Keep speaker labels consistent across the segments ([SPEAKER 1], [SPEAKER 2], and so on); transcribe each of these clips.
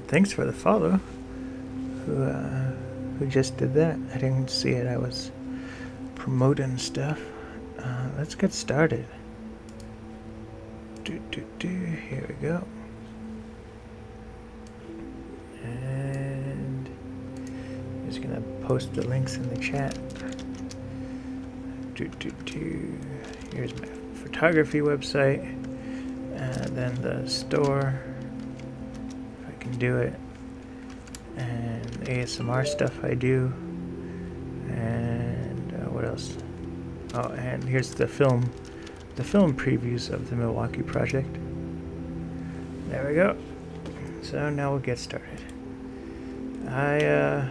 [SPEAKER 1] thanks for the follow. Who just did that? I didn't see it. I was promoting stuff. Let's get started. Here we go. And I'm just gonna post the links in the chat. Here's my photography website, and then the store, if I can do it, and ASMR stuff I do, and what else? Oh, and here's the film previews of the Milwaukee project. There we go. So now we'll get started. I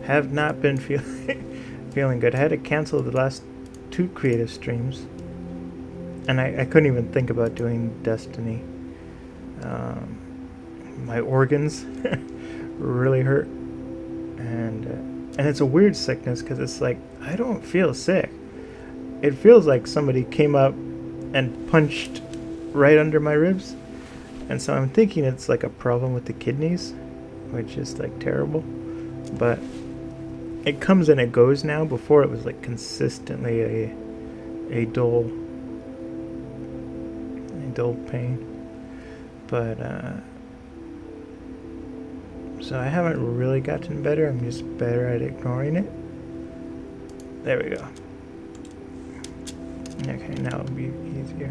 [SPEAKER 1] have not been feeling good. I had to cancel the last 2 creative streams, and I couldn't even think about doing Destiny. My organs really hurt, and it's a weird sickness because it's like I don't feel sick. It feels like somebody came up and punched right under my ribs, and so I'm thinking it's like a problem with the kidneys, which is like terrible. But it comes and it goes now. Before it was like consistently a dull pain. But so I haven't really gotten better. I'm just better at ignoring it. There we go. Okay, now it'll be easier.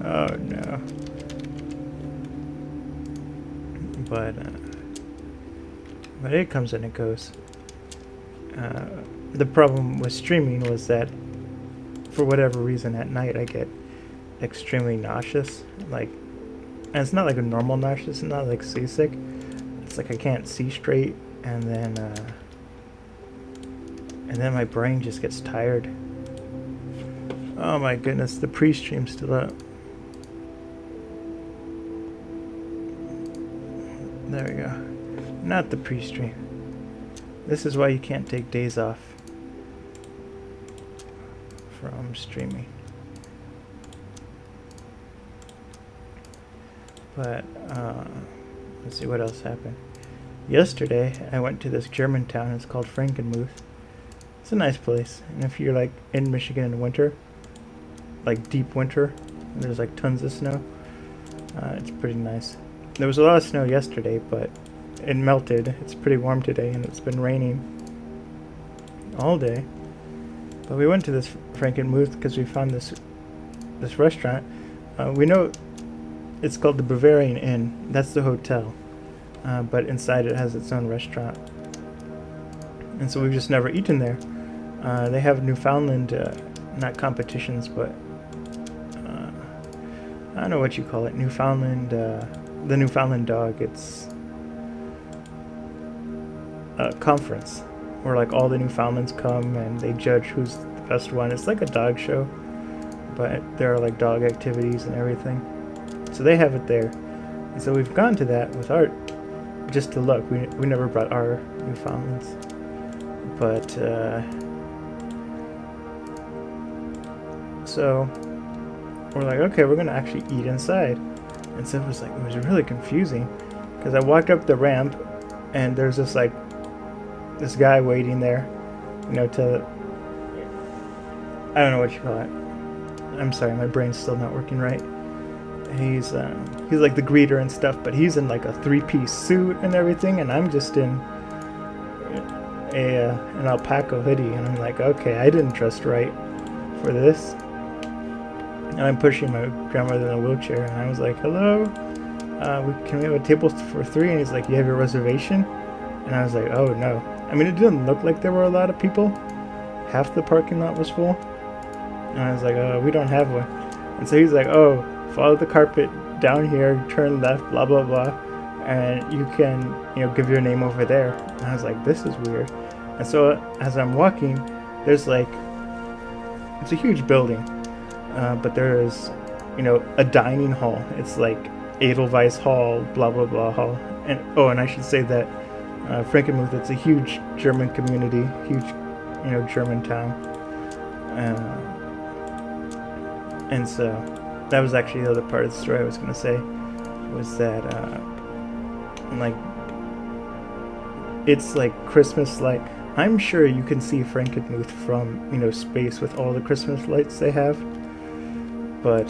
[SPEAKER 1] Oh no. But it comes and it goes. The problem with streaming was that for whatever reason at night I get extremely nauseous. Like, and it's not like a normal nauseous, it's not like seasick. It's like I can't see straight, and then my brain just gets tired. Oh my goodness, the pre-stream's still up. There we go. Not the pre-stream. This is why you can't take days off from streaming. But let's see what else happened. Yesterday I went to this German town. It's called Frankenmuth. It's a nice place, and if you're like in Michigan in winter, like deep winter, and there's like tons of snow, it's pretty nice. There was a lot of snow yesterday, but it melted. It's pretty warm today, and it's been raining all day. But we went to this Frankenmuth because we found this restaurant. We know it's called the Bavarian Inn. That's the hotel, but inside it has its own restaurant. And so we've just never eaten there. They have Newfoundland, not competitions, but I don't know what you call it. Newfoundland, the Newfoundland dog. It's a conference where like all the Newfoundlands come and they judge who's the best one. It's like a dog show, but there are like dog activities and everything. So they have it there. And so we've gone to that with Art just to look. We never brought our Newfoundlands. But so we're like, okay, we're gonna actually eat inside. And so it was really confusing because I walked up the ramp and there's this guy waiting there, you know, to, I don't know what you call it. I'm sorry, my brain's still not working right. He's like the greeter and stuff, but he's in like a 3-piece suit and everything, and I'm just in an alpaca hoodie, and I'm like, okay, I didn't dress right for this. And I'm pushing my grandmother in a wheelchair, and I was like, hello, can we have a table for 3? And he's like, you have your reservation? And I was like, oh no. I mean, it didn't look like there were a lot of people. Half the parking lot was full. And I was like, oh, we don't have one. And so he's like, oh, follow the carpet down here, turn left, blah blah blah, and you can, you know, give your name over there. And I was like, this is weird. And so as I'm walking, there's like, it's a huge building, but there is, you know, a dining hall. It's like Edelweiss Hall, blah blah blah hall. And and I should say that Frankenmuth, it's a huge German community, huge, you know, German town. And so that was actually the other part of the story I was going to say, was that like it's like Christmas light. I'm sure you can see Frankenmuth from, you know, space with all the Christmas lights they have, but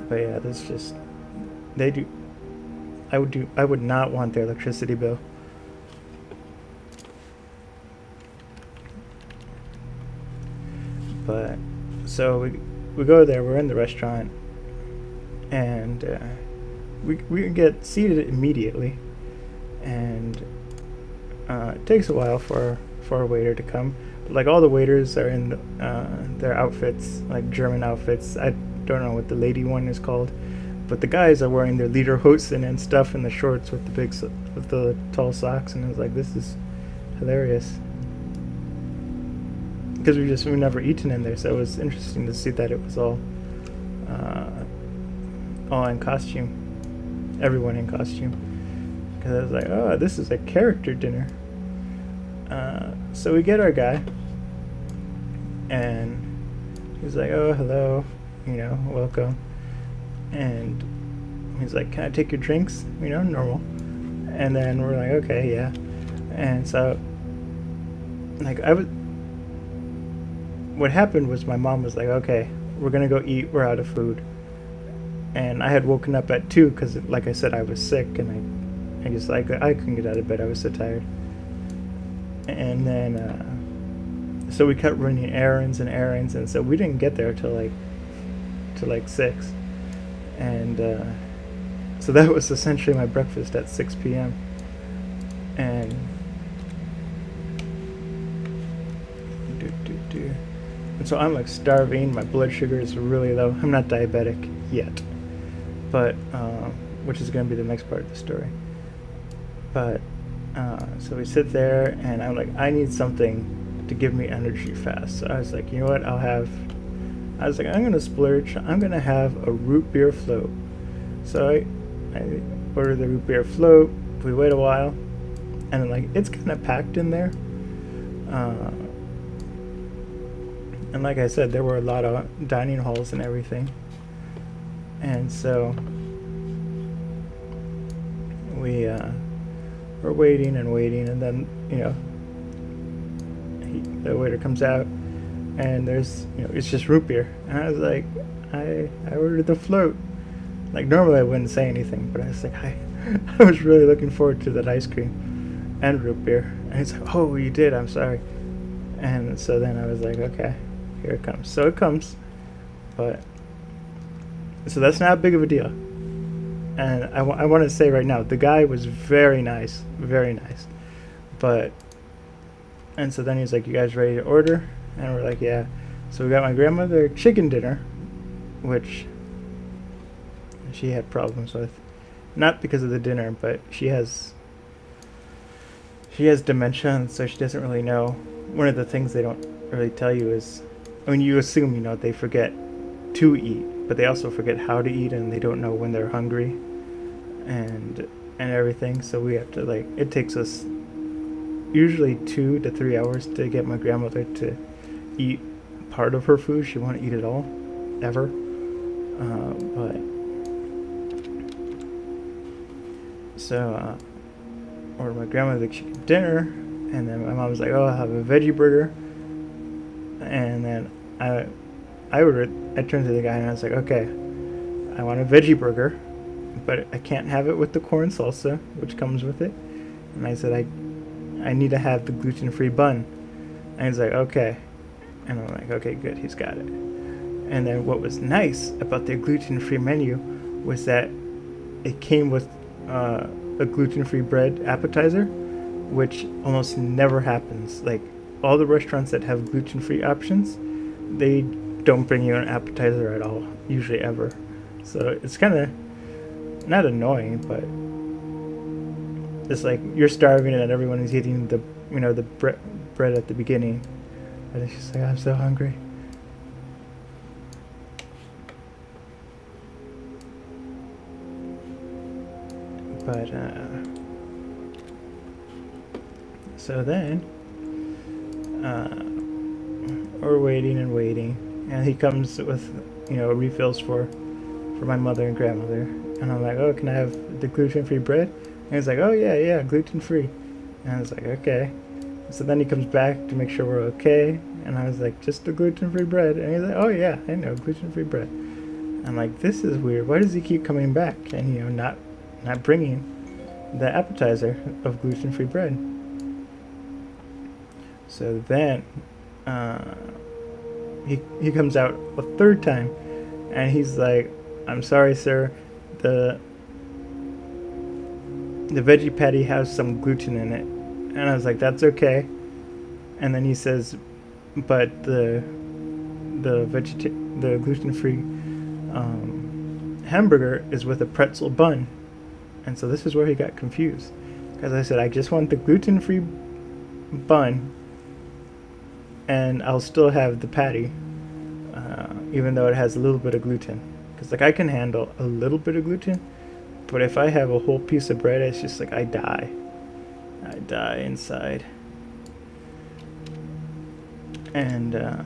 [SPEAKER 1] but yeah, that's just, they do. I would not want their electricity bill. But so we go there. We're in the restaurant, and we get seated immediately, and it takes a while for a waiter to come. But like, all the waiters are in their outfits, like German outfits. I don't know what the lady one is called, but the guys are wearing their lederhosen and stuff, and the shorts with the tall socks. And I was like, this is hilarious, because we've never eaten in there, so it was interesting to see that it was all in costume, everyone in costume. Because I was like, oh, this is a character dinner. So we get our guy, and he's like, oh, hello, you know, welcome. And he's like, can I take your drinks? You know, normal. And then we're like, okay, yeah. And so, like, what happened was, my mom was like, okay, we're gonna go eat, we're out of food. And I had woken up at 2 because, like I said, I was sick, and I couldn't get out of bed, I was so tired. And then so we kept running errands, and so we didn't get there till like 6. And so that was essentially my breakfast at 6 p.m. And and so I'm like starving, my blood sugar is really low. I'm not diabetic yet, but which is going to be the next part of the story. But so we sit there, and I'm like, I need something to give me energy fast. So I was like, you know what, I was like, I'm going to splurge. I'm going to have a root beer float. So I ordered the root beer float. We wait a while, and like, it's kind of packed in there. And like I said, there were a lot of dining halls and everything. And so we're waiting, and then, you know, the waiter comes out, and there's, you know, it's just root beer. And I was like, I ordered the float. Like, normally I wouldn't say anything, but I was like, I was really looking forward to that ice cream and root beer. And he's like, oh, you did, I'm sorry. And so then I was like, okay, here it comes. So it comes, but so that's not big of a deal. And I want to say right now, the guy was very nice, but, and so then he's like, you guys ready to order? And we're like, yeah. So we got my grandmother chicken dinner, which she had problems with, not because of the dinner, but she has dementia, and so she doesn't really know. One of the things they don't really tell you is, I mean, you assume, you know, they forget to eat, but they also forget how to eat, and they don't know when they're hungry, and everything. So we have to, like, it takes us usually 2 to 3 hours to get my grandmother to eat part of her food. She won't eat it all, ever. But so ordered my grandmother chicken dinner, and then my mom was like, oh, I'll have a veggie burger. And then I ordered, I turned to the guy and I was like, okay, I want a veggie burger, but I can't have it with the corn salsa, which comes with it. And I said, I need to have the gluten-free bun. And he's like, okay. And I'm like, okay, good, he's got it. And then what was nice about their gluten-free menu was that it came with a gluten-free bread appetizer, which almost never happens. Like, all the restaurants that have gluten-free options, they don't bring you an appetizer at all, usually ever. So it's kind of not annoying, but it's like you're starving and everyone is eating the, you know, the bread at the beginning, and it's just like, I'm so hungry. But so then we're waiting and waiting, and he comes with, you know, refills for my mother and grandmother, and I'm like, oh, can I have the gluten-free bread? And he's like, oh yeah, gluten-free. And I was like, okay. So then he comes back to make sure we're okay, and I was like, just the gluten-free bread. And he's like, oh yeah, I know, gluten-free bread. I'm like, this is weird. Why does he keep coming back and, you know, not bringing the appetizer of gluten-free bread? So then he comes out a third time, and he's like, I'm sorry, sir, the veggie patty has some gluten in it. And I was like, that's okay. And then he says, but the gluten-free hamburger is with a pretzel bun. And so this is where he got confused, because I said, I just want the gluten-free bun, and I'll still have the patty, even though it has a little bit of gluten. Because, like, I can handle a little bit of gluten, but if I have a whole piece of bread, it's just like I die inside. And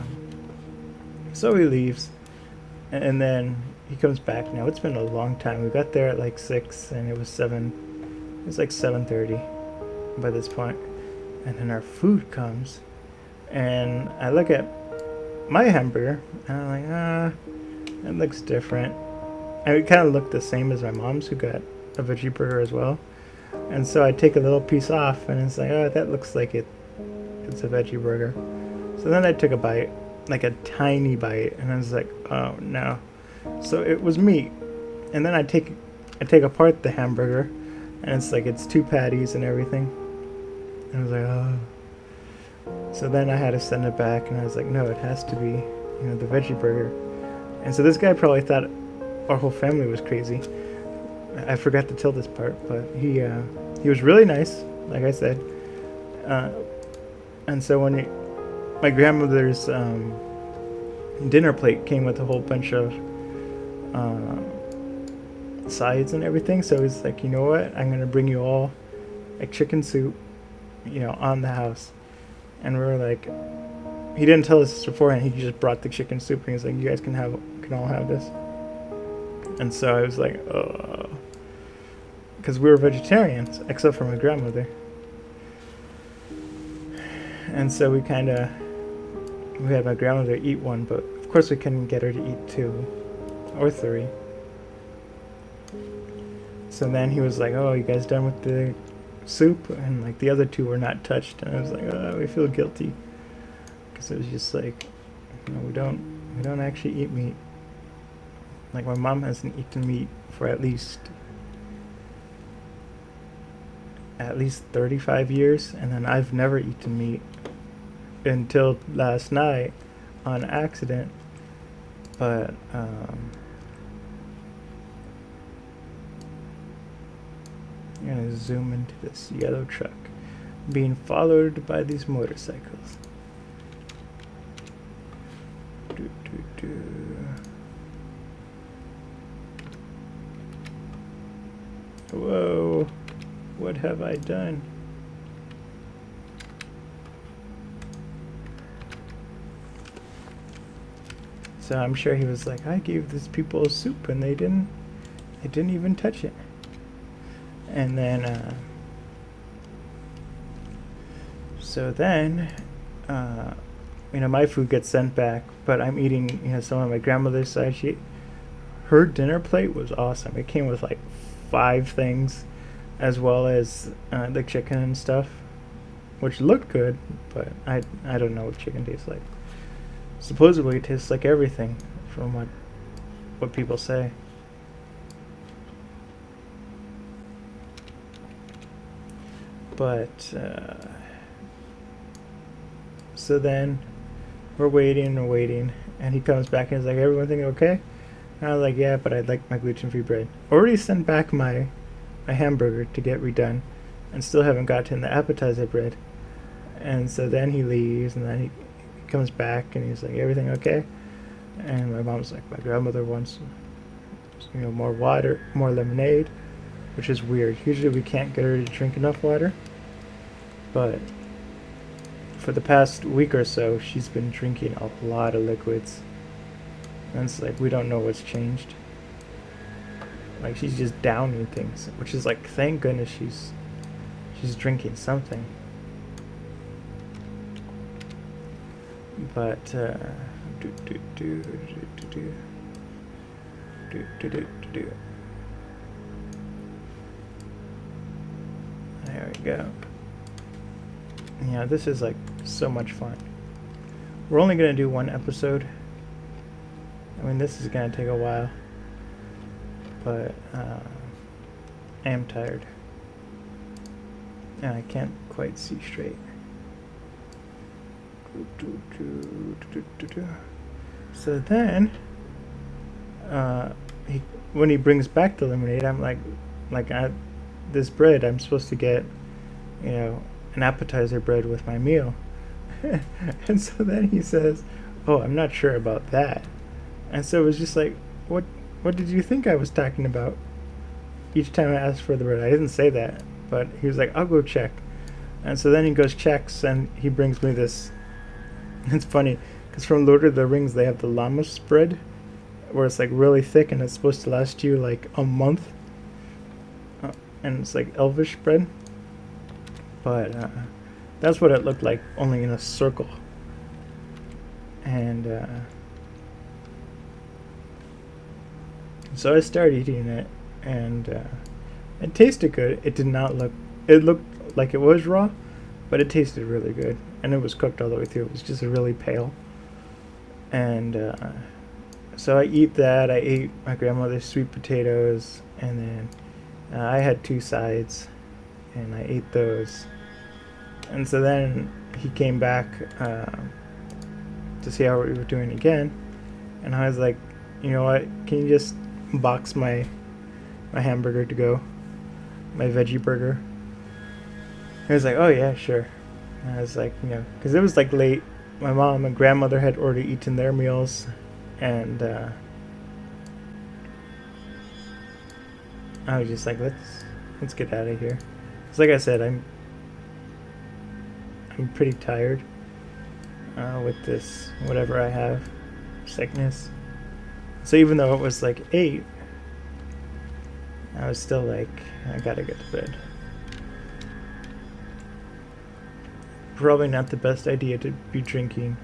[SPEAKER 1] so he leaves, and then he comes back. Now it's been a long time. We got there at like 6, and it was 7. It was like 7:30 by this point. And then our food comes, and I look at my hamburger, and I'm like, it looks different. And it kind of looked the same as my mom's, who got a veggie burger as well. And so I take a little piece off, and it's like, oh, that looks like it's a veggie burger. So then I took a bite, like a tiny bite, and I was like, oh no. So it was meat. And then I take apart the hamburger, and it's like, it's 2 patties and everything. And I was like, oh. So then I had to send it back, and I was like, no, it has to be, you know, the veggie burger. And so this guy probably thought our whole family was crazy. I forgot to tell this part, but he was really nice, like I said. And so when my grandmother's dinner plate came with a whole bunch of sides and everything, so he's like, you know what, I'm gonna bring you all like chicken soup, you know, on the house. And we were like, he didn't tell us this beforehand, he just brought the chicken soup, and he's like, you guys can all have this. And so I was like, oh, because we were vegetarians, except for my grandmother. And so we had my grandmother eat one, but of course we couldn't get her to eat 2 or 3. So then he was like, oh, you guys done with the soup? And like the other 2 were not touched, and I was like, oh, we feel guilty, because it was just like, you know, we don't actually eat meat. Like, my mom hasn't eaten meat for at least 35 years, and then I've never eaten meat until last night on accident. But I'm gonna zoom into this yellow truck being followed by these motorcycles. Whoa, what have I done? So I'm sure he was like, I gave these people soup and they didn't even touch it. And then so then you know, my food gets sent back, but I'm eating, you know, some of my grandmother's side. Her dinner plate was awesome. It came with like 5 things, as well as the chicken and stuff, which looked good, but I don't know what chicken tastes like. Supposedly it tastes like everything, from what people say. But so then we're waiting, and he comes back and he's like, everything okay? And I was like, yeah, but I'd like my gluten-free bread. Already sent back my hamburger to get redone, and still haven't gotten the appetizer bread. And so then he leaves, and then he comes back and he's like, everything okay? And my mom's like, my grandmother wants, you know, more water, more lemonade, which is weird. Usually we can't get her to drink enough water, but for the past week or so, she's been drinking a lot of liquids. And it's like, we don't know what's changed. Like, she's just downing things, which is like, thank goodness she's drinking something. But, there we go. Yeah, this is like so much fun. We're only gonna do one episode. I mean, this is gonna take a while, but I am tired and I can't quite see straight. So then, when he brings back the lemonade, I'm like, this bread, I'm supposed to get, you know, an appetizer bread with my meal. And so then he says, oh, I'm not sure about that. And so it was just like, what did you think I was talking about? Each time I asked for the bread, I didn't say that, but he was like, I'll go check. And so then he goes checks, and he brings me this. It's funny because from Lord of the Rings they have the llamas bread, where it's like really thick and it's supposed to last you like a month, and it's like elvish bread. But that's what it looked like, only in a circle. And so I started eating it, and it tasted good. It did not look, it looked like it was raw, but it tasted really good. And it was cooked all the way through. It was just really pale. And so I eat that. I ate my grandmother's sweet potatoes, and then I had 2 sides, and I ate those. And so then he came back to see how we were doing again, and I was like, you know what, can you just box my hamburger to go, my veggie burger? He was like, oh yeah, sure. And I was like, you know, because it was like late, my mom and grandmother had already eaten their meals, and I was just like, let's get out of here. It's like I said, I'm pretty tired with this whatever I have, sickness. So even though it was like 8, I was still like, I gotta get to bed. Probably not the best idea to be drinking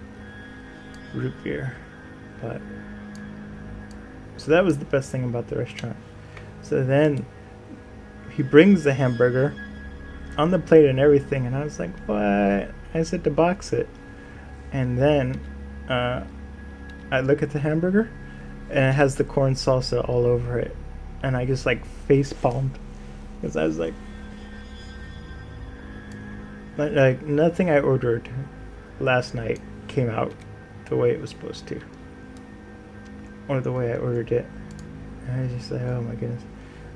[SPEAKER 1] root beer, but so that was the best thing about the restaurant. So then he brings the hamburger on the plate and everything, and I was like, what? I said to box it. And then I look at the hamburger, and it has the corn salsa all over it, and I just like face palmed, because I was like nothing I ordered last night came out the way it was supposed to, or the way I ordered it. And I was just like, oh my goodness.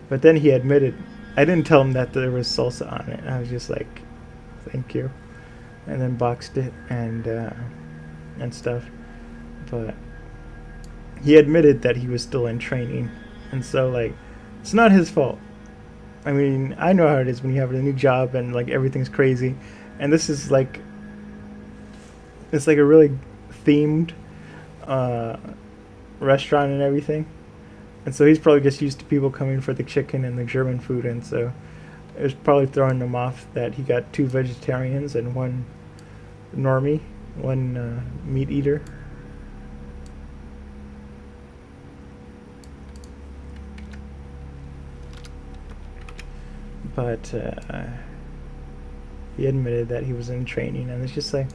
[SPEAKER 1] But then he admitted, I didn't tell him that there was salsa on it. I was just like, thank you. And then boxed it and stuff. But he admitted that he was still in training. And so, like, it's not his fault. I mean, I know how it is when you have a new job and, like, everything's crazy. And this is, like, it's like a really themed restaurant and everything. And so he's probably just used to people coming for the chicken and the German food. And so it was probably throwing him off that he got 2 vegetarians and 1 normie, 1 meat eater. But he admitted that he was in training, and it's just like,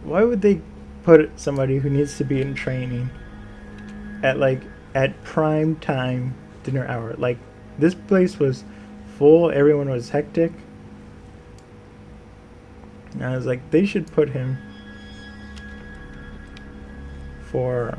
[SPEAKER 1] why would they put somebody who needs to be in training at prime time dinner hour? Like, this place was full, everyone was hectic, and I was like, they should put him for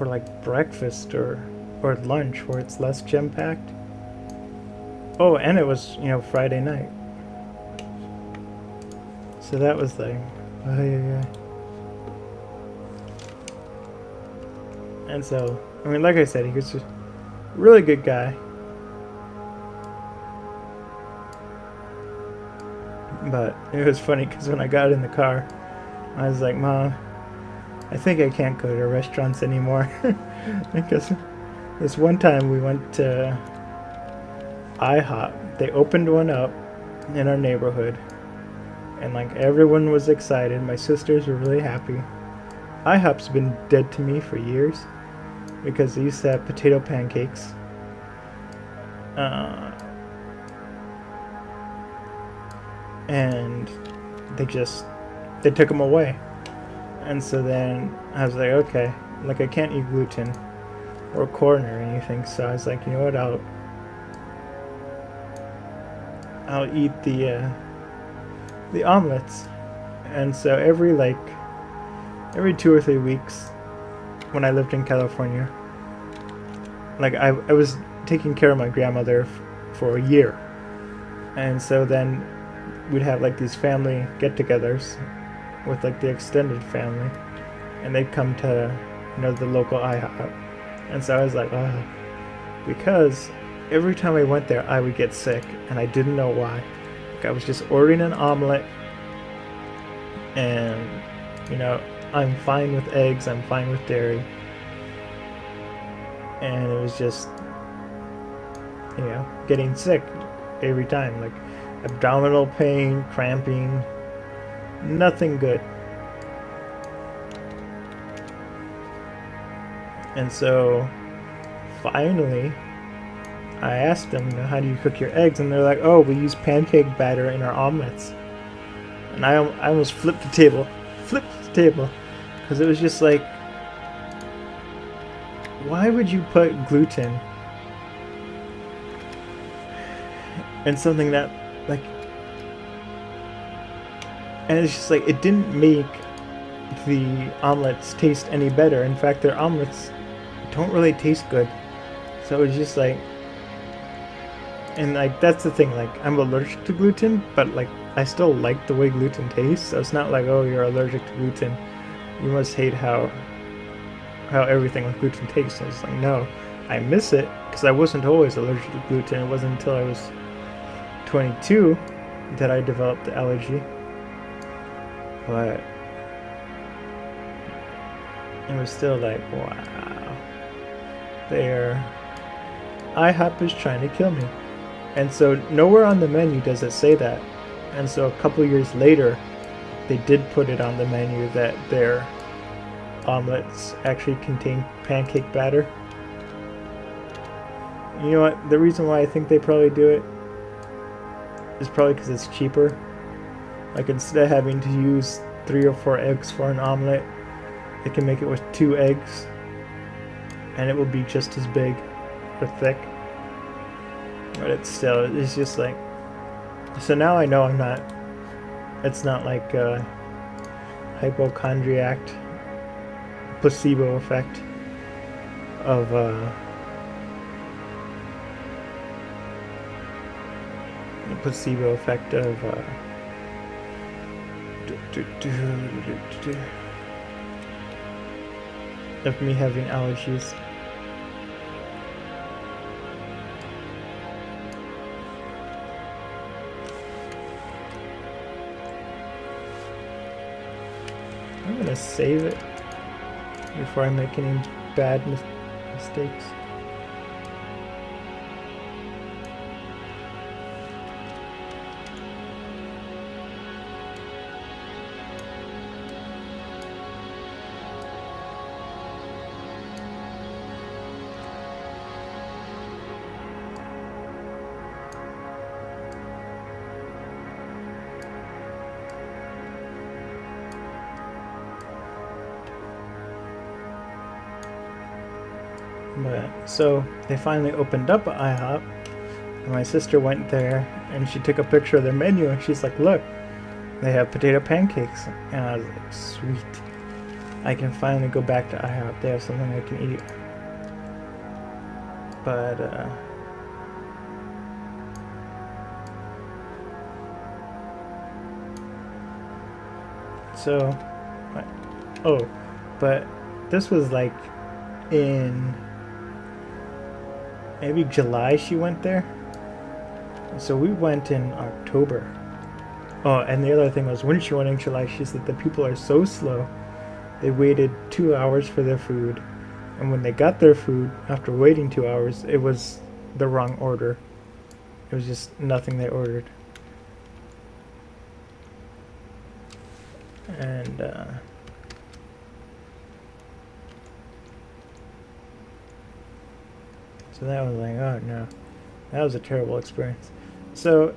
[SPEAKER 1] like breakfast or lunch, where it's less jam packed. Oh, and it was, you know, Friday night, so that was like, oh yeah. And so, I mean, like I said, he was just a really good guy. But it was funny because when I got in the car, I was like, Mom, I think I can't go to restaurants anymore. Because this one time we went to IHOP. They opened one up in our neighborhood. And like everyone was excited. My sisters were really happy. IHOP's been dead to me for years because they used to have potato pancakes. And they took them away. And so then I was like, okay, like I can't eat gluten or corn or anything. So I was like, you know what, I'll eat the omelets. And so every 2 or 3 weeks when I lived in California, like I was taking care of my grandmother for a year. And so then we'd have like these family get-togethers with like the extended family, and they'd come to, you know, the local IHOP. And so I was like, oh, because every time I went there I would get sick and I didn't know why. Like I was just ordering an omelet, and you know, I'm fine with eggs, I'm fine with dairy, and it was just, you know, getting sick every time, like abdominal pain, cramping, nothing good. And so finally I asked them, you know, how do you cook your eggs? And they're like, oh, we use pancake batter in our omelets. And I almost flipped the table because it was just like, why would you put gluten in something that, like, and it's just like, it didn't make the omelets taste any better. In fact, their omelets don't really taste good. So it was just like, and like that's the thing, like I'm allergic to gluten, but like I still like the way gluten tastes. So it's not like, oh, you're allergic to gluten, you must hate how everything with gluten tastes. I was like, no, I miss it because I wasn't always allergic to gluten. It wasn't until I was 22 that I developed the allergy. But it was still like, wow, IHOP is trying to kill me. And so nowhere on the menu does it say that. And so a couple years later, they did put it on the menu that their omelets actually contain pancake batter. You know what? The reason why I think they probably do it is probably because it's cheaper. Like instead of having to use 3 or 4 eggs for an omelet, they can make it with 2 eggs and it will be just as big or thick. But it's just like, so now I know it's not like a hypochondriac placebo effect of of me having allergies. I'm gonna save it before I make any bad mistakes. But so they finally opened up IHOP, and my sister went there and she took a picture of their menu and she's like, look, they have potato pancakes. And I was like, sweet, I can finally go back to IHOP. They have something I can eat. But so, oh, but this was like in maybe July she went there. So we went in October. Oh, and the other thing was when she went in July, she said the people are so slow. They waited 2 hours for their food. And when they got their food, after waiting 2 hours, it was the wrong order. It was just nothing they ordered. And, so that was like, oh no. That was a terrible experience. So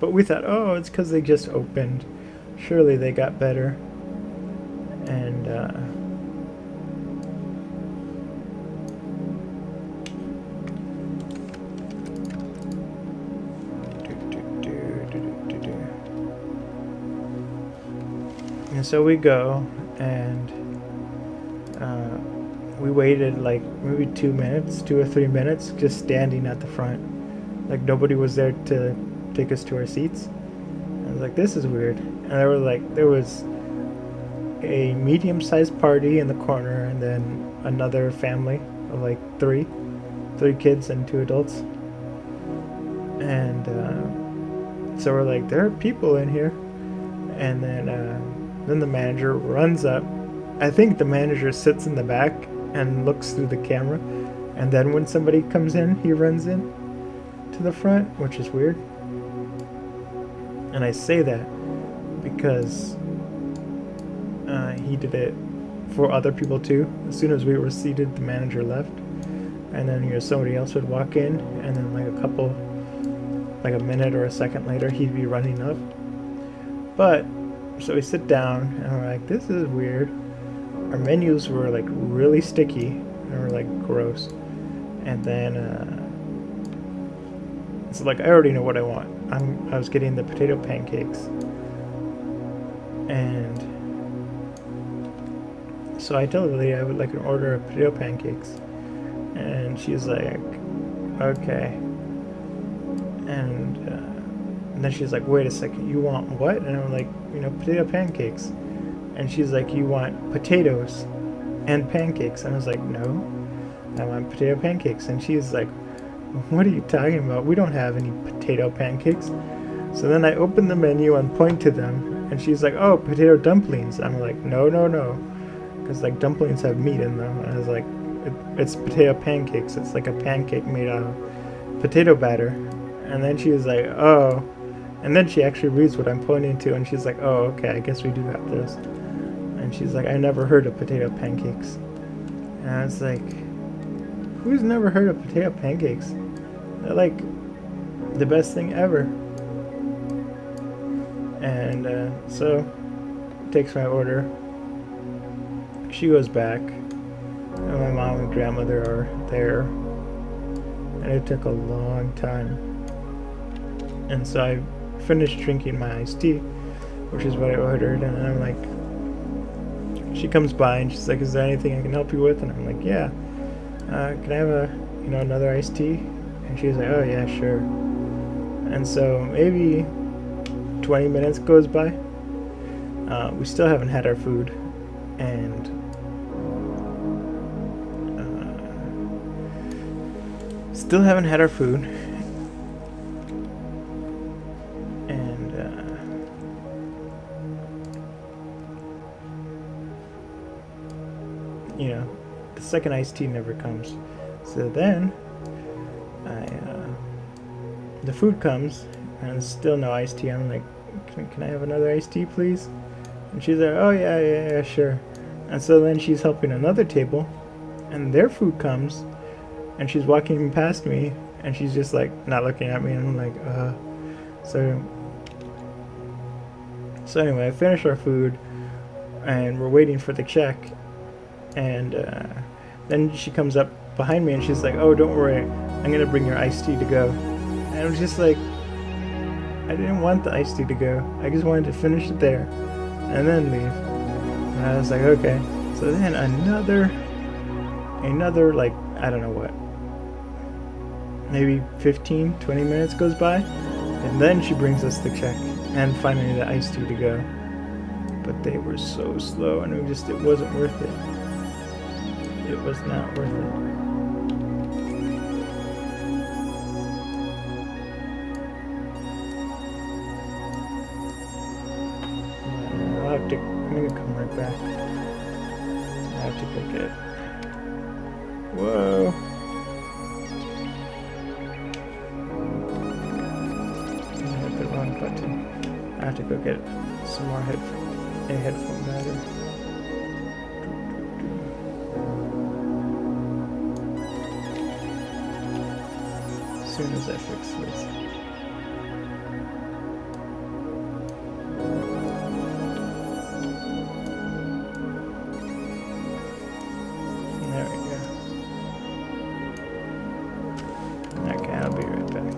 [SPEAKER 1] but we thought, oh, it's because they just opened. Surely they got better. And, and so we go, and we waited like maybe 2 or 3 minutes, just standing at the front. Like nobody was there to take us to our seats. I was like, this is weird. And there was a medium-sized party in the corner, and then another family of like three kids and 2 adults. And so we're like, there are people in here. And then the manager runs up. I think the manager sits in the back and looks through the camera, and then when somebody comes in, he runs in to the front, which is weird. And I say that because he did it for other people too. As soon as we were seated, the manager left, and then somebody else would walk in, and then like a minute or a second later, he'd be running up. But so we sit down, and we're like, this is weird. Our menus were like really sticky, and were like gross. And then it's like, I already know what I want. I was getting the potato pancakes, and so I told the lady I would like an order of potato pancakes, and she's like, okay. And then she's like, wait a second, you want what? And I'm like, potato pancakes. And she's like, you want potatoes and pancakes? And I was like, no, I want potato pancakes. And she's like, what are you talking about? We don't have any potato pancakes. So then I open the menu and point to them, and she's like, oh, potato dumplings. I'm like, no, because like dumplings have meat in them. And I was like, it's potato pancakes. It's like a pancake made out of potato batter. And then she was like, oh. And then she actually reads what I'm pointing to, and she's like, oh, okay, I guess we do have those. And she's like, I never heard of potato pancakes. And I was like, who's never heard of potato pancakes? They're like the best thing ever. And so takes my order. She goes back, and my mom and grandmother are there. And it took a long time. And so I finished drinking my iced tea, which is what I ordered, and I'm like, she comes by and she's like, is there anything I can help you with? And I'm like, yeah. Can I have another iced tea? And she's like, oh yeah, sure. And so maybe 20 minutes goes by. We still haven't had our food, and still haven't had our food. The second iced tea never comes. So then the food comes, and still no iced tea. I'm like, can I have another iced tea, please? And she's like, oh yeah, sure. And so then she's helping another table, and their food comes, and she's walking past me, and she's just like not looking at me, and I'm like, So anyway, I finished our food, and we're waiting for the check, and then she comes up behind me, and she's like, oh, don't worry, I'm gonna bring your iced tea to go. And I was just like, I didn't want the iced tea to go. I just wanted to finish it there and then leave. And I was like, okay. So then another like, I don't know what, maybe 15, 20 minutes goes by, and then she brings us the check and finally the iced tea to go. But they were so slow, and it wasn't worth it. it was not worth it. I'm gonna come right back. I have to go get. Whoa! I hit the wrong button. I have to go get some more headphone battery. As soon as I fix this. There we go. Okay, I'll be right back.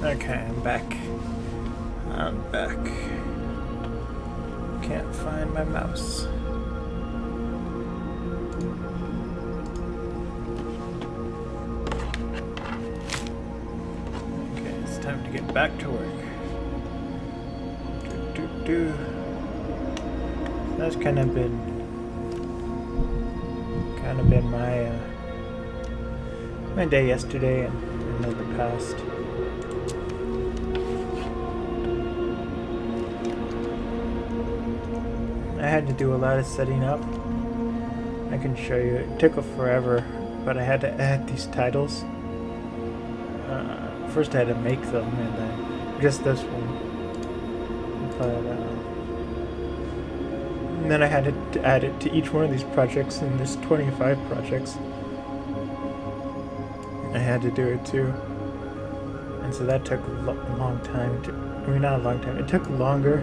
[SPEAKER 1] Okay, I'm back. Can't find my mouse. Okay, it's time to get back to work. That's kind of been my day yesterday and in the past. I had to do a lot of setting up. I can show you. It took forever, but I had to add these titles. First I had to make them, and then just this one. But and then I had to add it to each one of these projects, and there's 25 projects. I had to do it too. And so that took a long time. I mean, not a long time. It took longer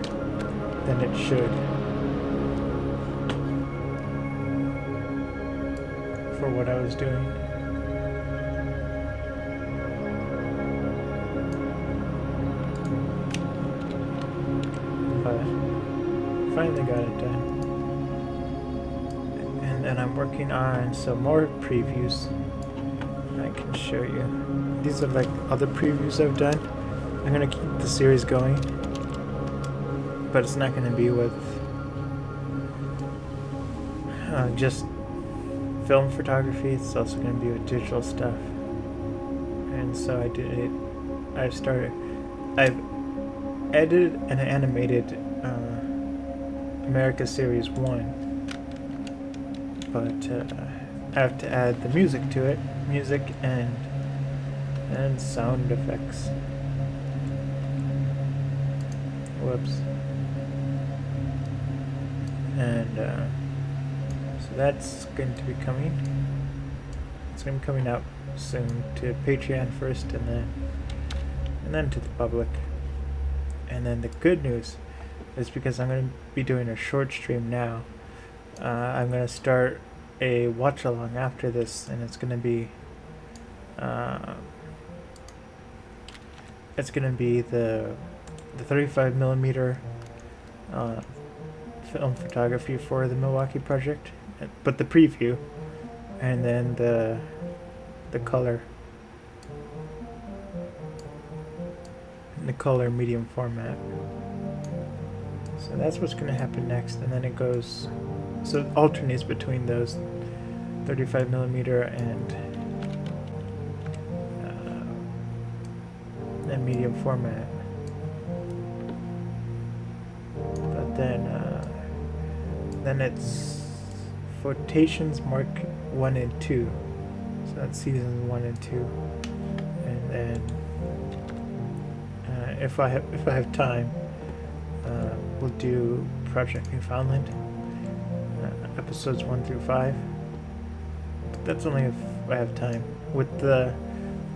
[SPEAKER 1] than it should for what I was doing. But finally got it done. And then I'm working on some more previews. I can show you. These are like other previews I've done. I'm gonna keep the series going, but it's not gonna be with just film photography. It's also gonna be with digital stuff. And so I did it. I've edited and animated America Series 1, but I have to add the music to it. Music and sound effects. Whoops. And so that's going to be coming. It's going to be coming out soon to Patreon first, and then to the public. And then the good news is, because I'm going to be doing a short stream now, I'm going to start a watch along after this, and it's gonna be the 35mm film photography for the Milwaukee project, but the preview, and then the color medium format. So that's what's gonna happen next, and then it goes. So it alternates between those 35mm and medium format. But then it's Photations Mark 1 and 2. So that's seasons 1 and 2. And then if I have time, we'll do Project Newfoundland. Episodes 1 through 5. But that's only if I have time. With the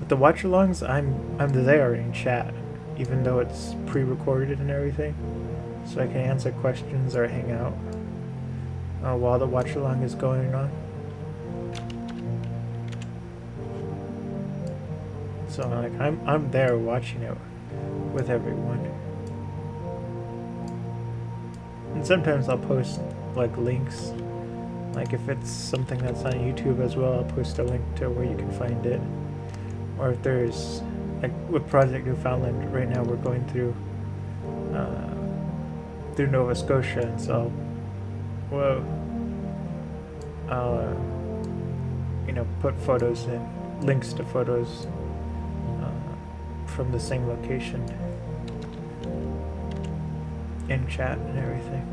[SPEAKER 1] watch-alongs, I'm there in chat, even though it's pre-recorded and everything, so I can answer questions or hang out while the watch-along is going on. So like I'm there watching it with everyone, and sometimes I'll post like links. Like if it's something that's on YouTube as well, I'll post a link to where you can find it. Or if there's, like with Project Newfoundland, right now we're going through Nova Scotia, and so I'll put photos and links to photos from the same location in chat and everything.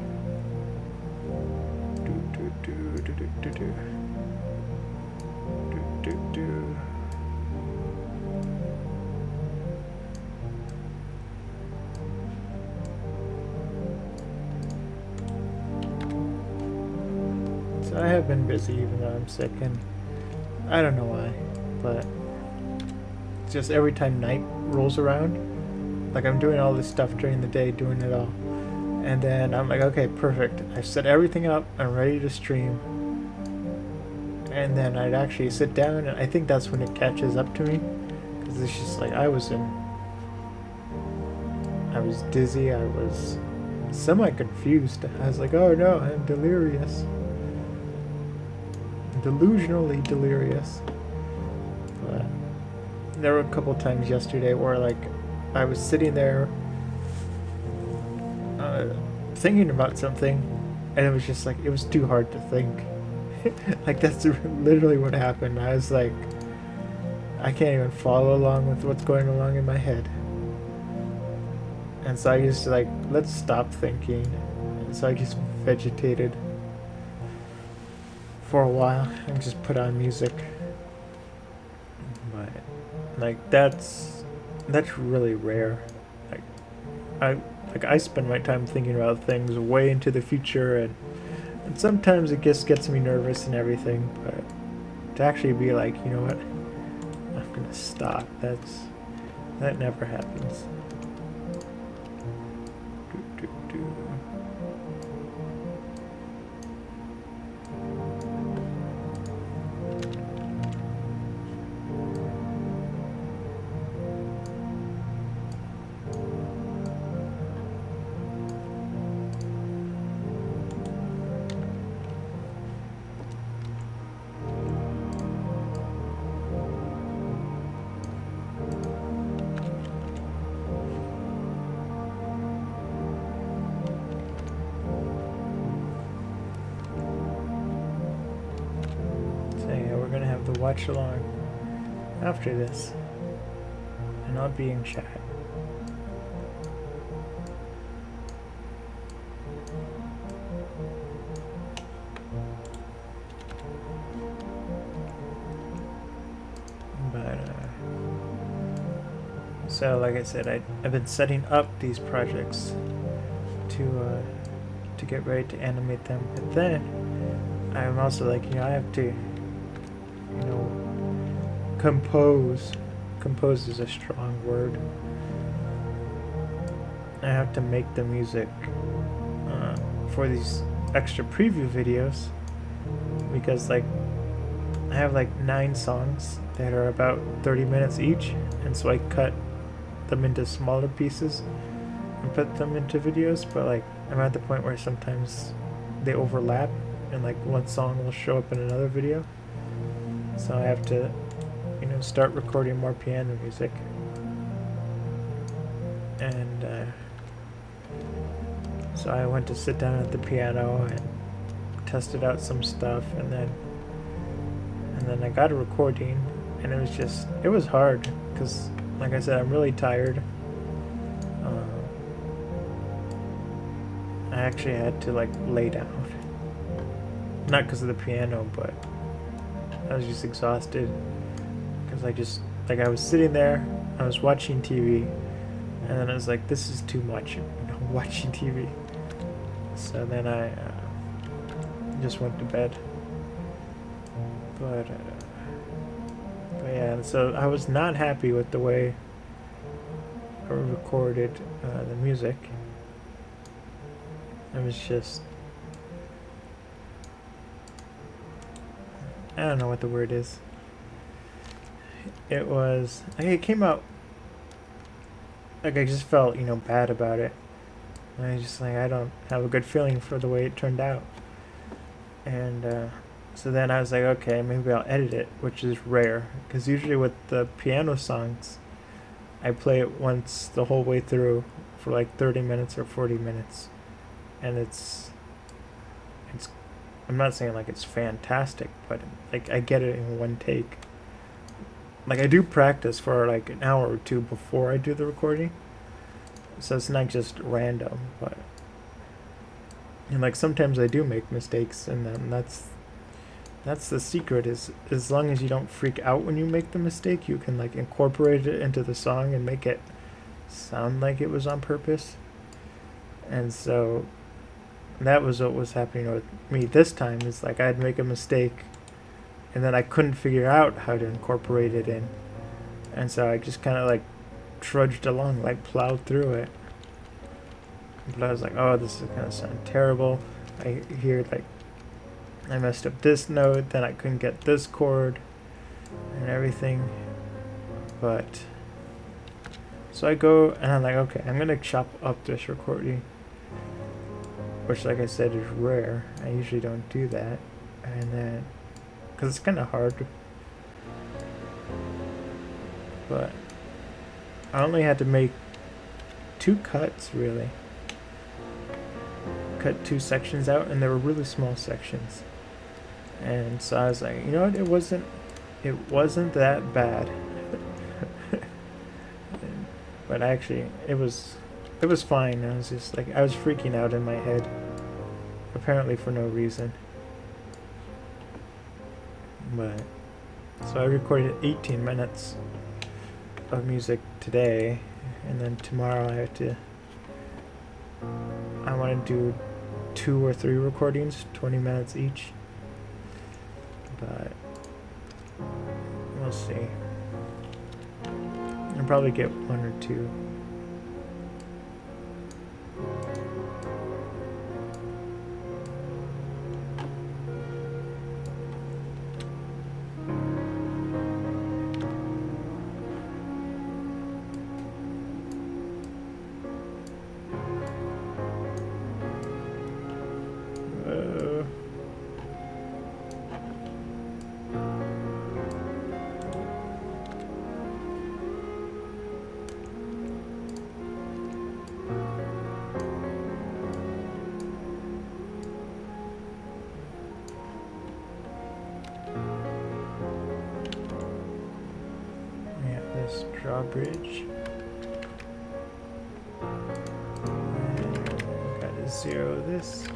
[SPEAKER 1] So I have been busy even though I'm sick, and I don't know why, but it's just every time night rolls around, like I'm doing all this stuff during the day, doing it all, and then I'm like, okay, perfect, I set everything up, I'm ready to stream, and then I'd actually sit down, and I think that's when it catches up to me, because it's just like I was in I was dizzy, I was semi-confused. I was like, oh no, I'm delirious. Delusionally delirious. But there were a couple times yesterday where like I was sitting there thinking about something, and it was just like, it was too hard to think. Like that's literally what happened. I was like, I can't even follow along with what's going along in my head. And so I just like, let's stop thinking. And so I just vegetated for a while and just put on music. But like that's really rare. Like I spend my time thinking about things way into the future, and sometimes it just gets me nervous and everything, but to actually be like, you know what, I'm gonna stop, that never happens. The watch along after this, and I'll be in chat. But so like I said, I've been setting up these projects to get ready to animate them, but then I'm also like, you know, I have to, you know, compose is a strong word. I have to make the music for these extra preview videos, because like I have like 9 songs that are about 30 minutes each, and so I cut them into smaller pieces and put them into videos. But like I'm at the point where sometimes they overlap, and like one song will show up in another video. So I have to, you know, start recording more piano music. And so I went to sit down at the piano and tested out some stuff, and then I got a recording, and it was hard, because like I said, I'm really tired. I actually had to like lay down, not because of the piano, but I was just exhausted, because I was sitting there, I was watching TV, and then I was like, this is too much, you know, watching TV. So then I just went to bed. But yeah, so I was not happy with the way I recorded the music. It was just, I don't know what the word is. It was, like, it came out, like I just felt, you know, bad about it. And I just like, I don't have a good feeling for the way it turned out. And so then I was like, okay, maybe I'll edit it, which is rare, because usually with the piano songs, I play it once the whole way through for like 30 minutes or 40 minutes. And it's I'm not saying like it's fantastic, but like I get it in one take. Like I do practice for like an hour or two before I do the recording, so it's not just random. But and like sometimes I do make mistakes, and then that's the secret, is as long as you don't freak out when you make the mistake, you can like incorporate it into the song and make it sound like it was on purpose. And so that was what was happening with me this time, is like I'd make a mistake and then I couldn't figure out how to incorporate it in, and so I just kind of like trudged along, like plowed through it. But I was like, oh, this is gonna sound terrible. I hear like I messed up this note, then I couldn't get this chord and everything. But So I go and I'm like, okay, I'm gonna chop up this recording, which, like I said, is rare. I usually don't do that, and then because it's kind of hard. But I only had to make 2 cuts, really. Cut 2 sections out, and they were really small sections. And so I was like, you know what? It wasn't that bad. But actually, it was fine. I was just like, I was freaking out in my head, apparently for no reason. But so I recorded 18 minutes of music today, and then tomorrow I want to do 2 or 3 recordings, 20 minutes each. But we'll see. I'll probably get 1 or 2. Drawbridge. And gotta zero this.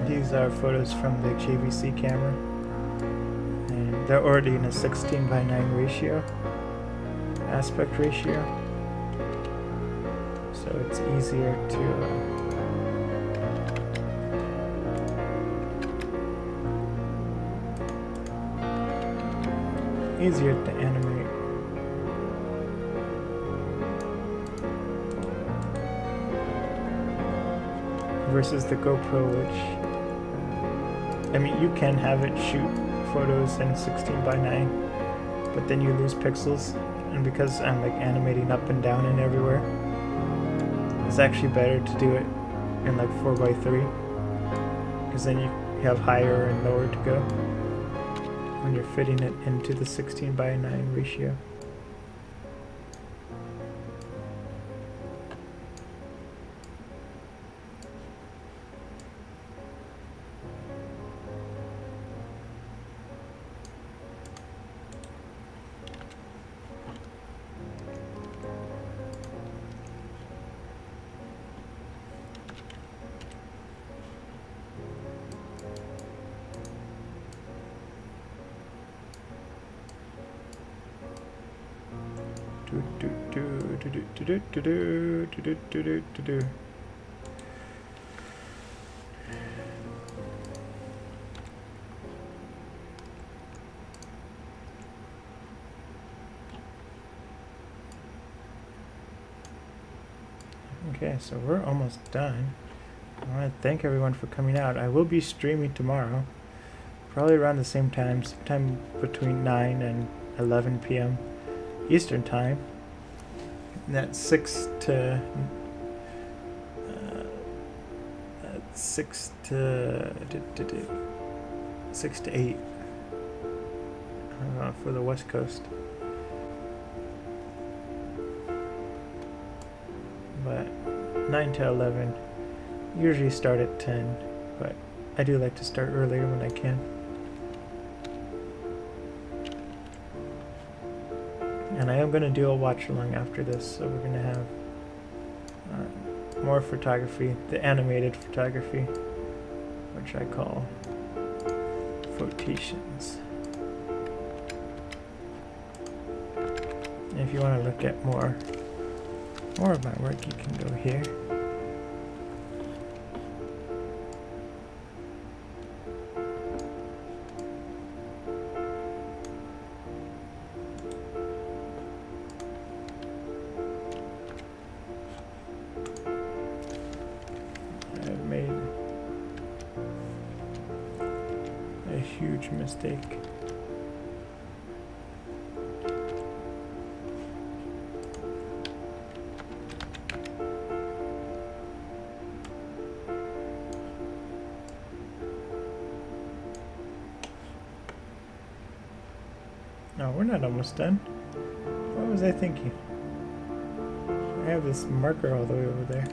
[SPEAKER 1] These are photos from the JVC camera, and they're already in a 16:9 ratio, aspect ratio, so it's easier to animate. Versus the GoPro, which I mean, you can have it shoot photos in 16:9, but then you lose pixels, and because I'm like animating up and down and everywhere, it's actually better to do it in like 4:3, because then you have higher and lower to go when you're fitting it into the 16:9 ratio. Okay, so we're almost done. I want to thank everyone for coming out. I will be streaming tomorrow, probably around the same time, sometime between 9 and 11 p.m. Eastern time. That's 6 to 8 for the West Coast. But 9 to 11, usually start at 10, but I do like to start earlier when I can. And I am going to do a watch along after this, so we're going to have more photography, the animated photography, which I call photations. And if you want to look at more of my work, you can go here. huge mistake. No, we're not almost done. What was I thinking? I have this marker all the way over there.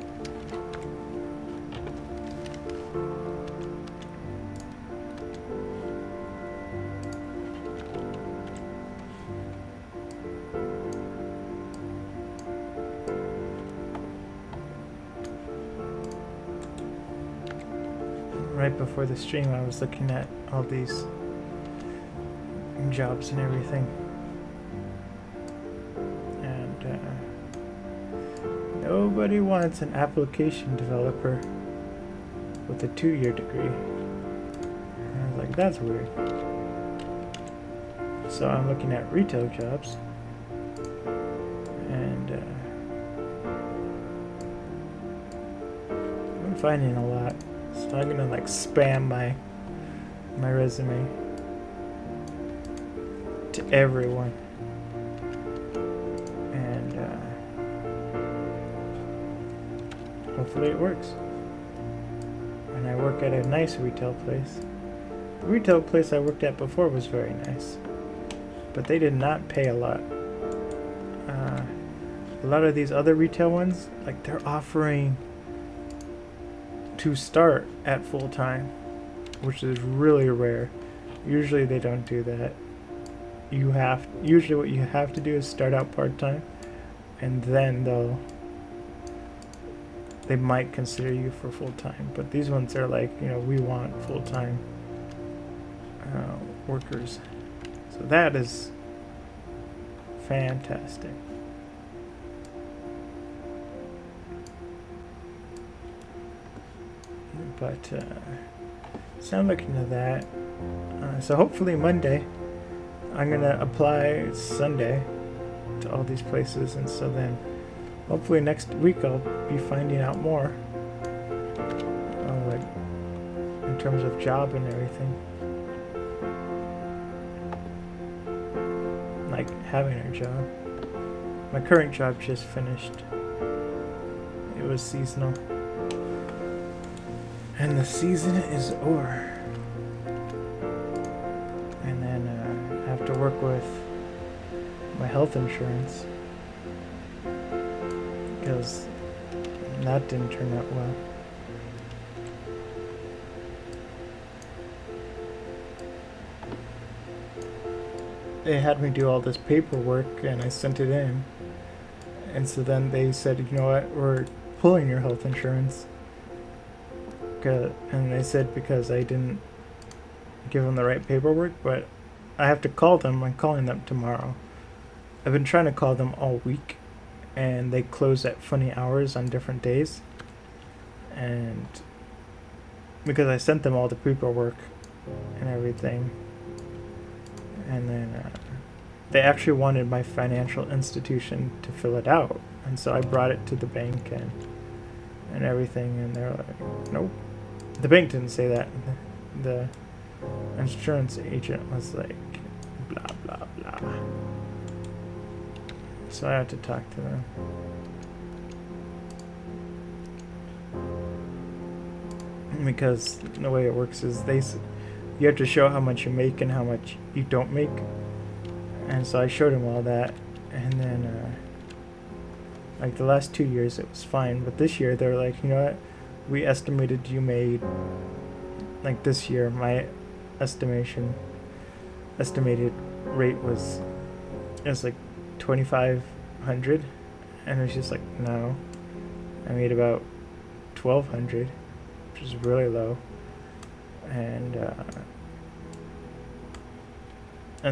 [SPEAKER 1] Right before the stream, I was looking at all these jobs and everything, and nobody wants an application developer with a 2-year degree. And I was like, that's weird. So I'm looking at retail jobs, and I'm finding a lot. So I'm gonna like spam my resume to everyone, and hopefully it works. And I work at a nice retail place. The retail place I worked at before was very nice, but they did not pay a lot. A lot of these other retail ones, like, they're offering to start at full time, which is really rare. Usually they don't do that. Usually what you have to do is start out part-time, and then they might consider you for full-time. But these ones are like, we want full-time workers. So that is fantastic. But so I'm looking at that. So hopefully Monday I'm gonna apply Sunday to all these places, and so then hopefully next week I'll be finding out more, like in terms of job and everything, like having a job. My current job just finished. It was seasonal, and the season is over. And then I have to work with my health insurance, because that didn't turn out well. They had me do all this paperwork, and I sent it in, and so then they said, you know what, we're pulling your health insurance. And they said because I didn't give them the right paperwork, but I have to call them. I'm calling them tomorrow. I've been trying to call them all week, and they close at funny hours on different days. And because I sent them all the paperwork and everything, and then they actually wanted my financial institution to fill it out, and so I brought it to the bank and everything, and they're like, nope. The bank didn't say that. The insurance agent was like, blah blah blah. So I had to talk to them. Because the way it works is you have to show how much you make and how much you don't make. And so I showed them all that, and then like the last 2 years it was fine, but this year they're like, you know what, we estimated you made, like this year my estimated rate was like 2,500, and it was just like, no, I made about 1,200, which is really low. And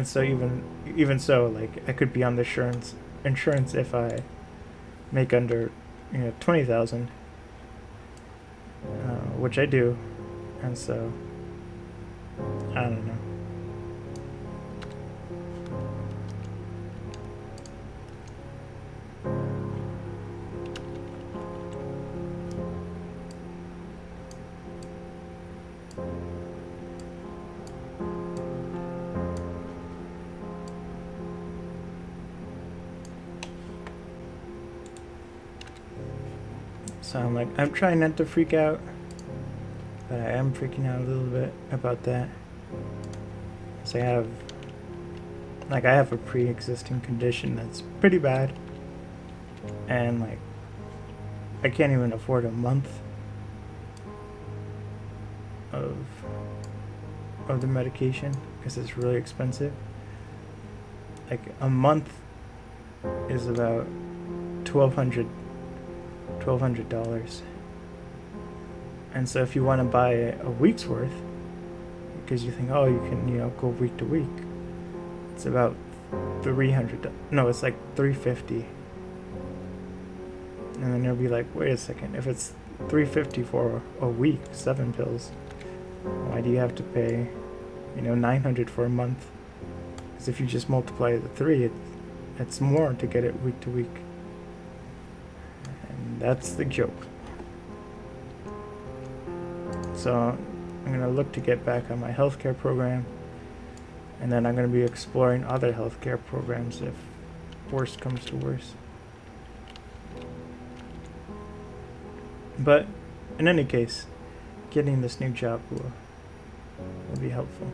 [SPEAKER 1] so even so, like, I could be on the insurance if I make under 20,000, which I do, and so I don't know. So I'm like, I'm trying not to freak out, but I am freaking out a little bit about that. So I have a pre-existing condition that's pretty bad, and like I can't even afford a month of the medication because it's really expensive. Like a month is about $1,200, and so if you want to buy a week's worth, because you think, oh, you can go week to week, it's about $300. No, it's like $350. And then you'll be like, wait a second, if it's $350 for a week, 7 pills, why do you have to pay $900 for a month? Because if you just multiply the 3, it's more to get it week to week. And that's the joke. So I'm going to look to get back on my healthcare program, and then I'm going to be exploring other healthcare programs if worst comes to worst. But in any case, getting this new job will be helpful.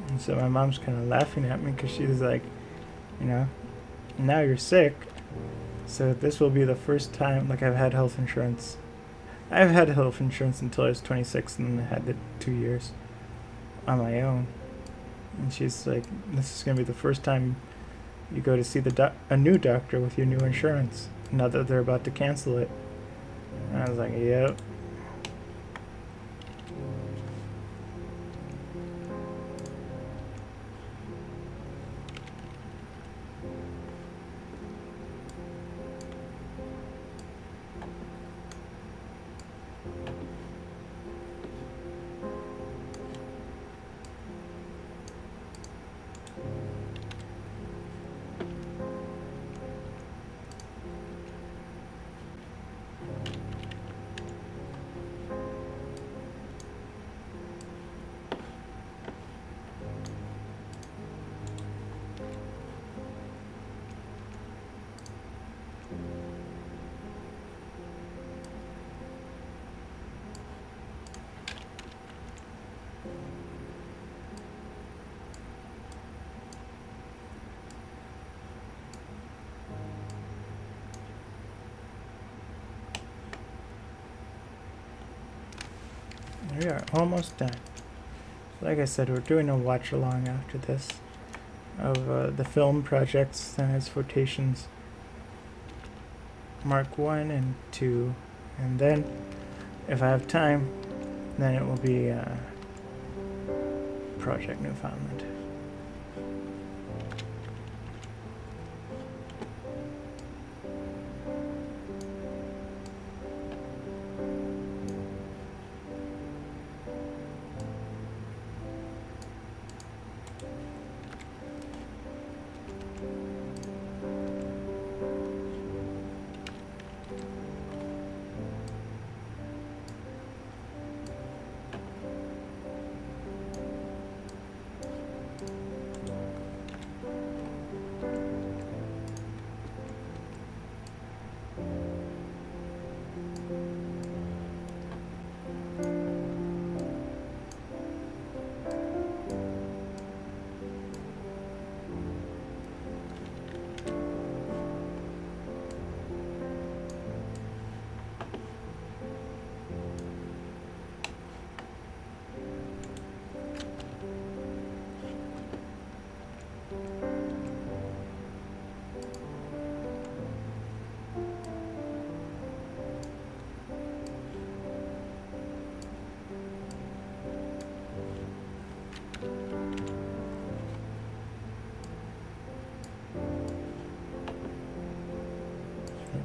[SPEAKER 1] And so my mom's kind of laughing at me because she's like, now you're sick, so this will be the first time, like, I've had health insurance. I've had health insurance until I was 26, and then I had it 2 years on my own. And she's like, this is going to be the first time you go to see a new doctor with your new insurance, now that they're about to cancel it. And I was like, yep. We are almost done. Like I said, we're doing a watch along after this of the film projects and its quotations Mark 1 and 2, and then if I have time, then it will be Project Newfoundland.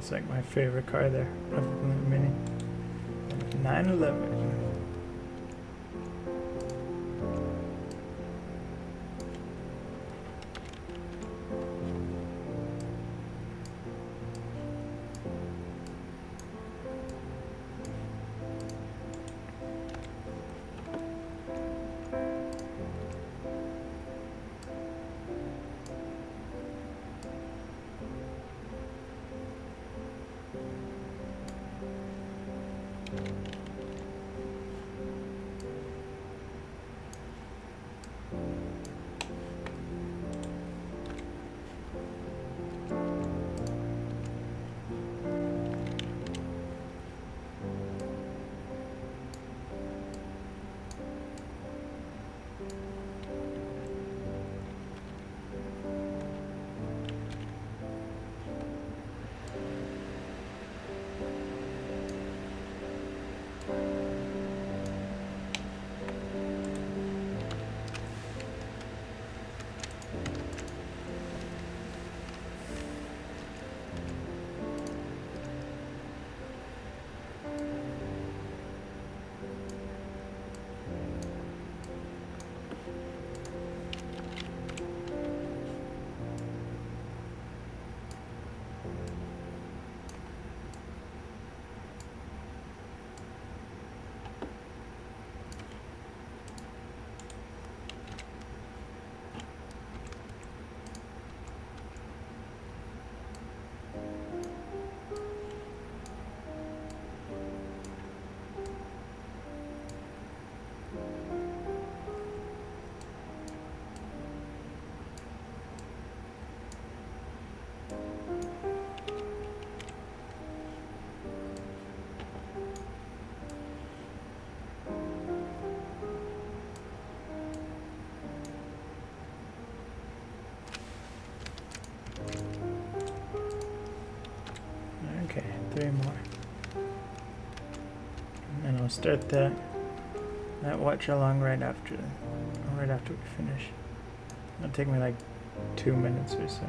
[SPEAKER 1] It's like my favorite car there of the Mini. 911. Okay, 3 more. And I'll start that watch along right after we finish. It'll take me like 2 minutes or so.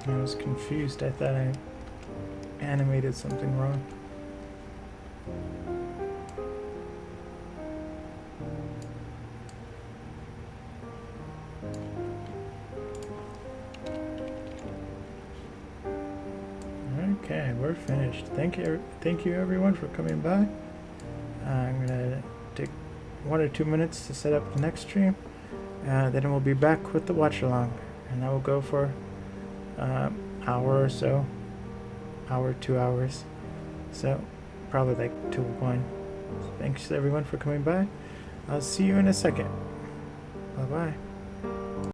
[SPEAKER 1] I was confused. I thought I animated something wrong. Okay, we're finished. Thank you everyone for coming by. I'm gonna take 1 or 2 minutes to set up the next stream. Then we'll be back with the watch along, and that will go for hour or so, hour, 2 hours, so probably like 2 or 1. Thanks everyone for coming by. I'll see you in a second. Bye bye.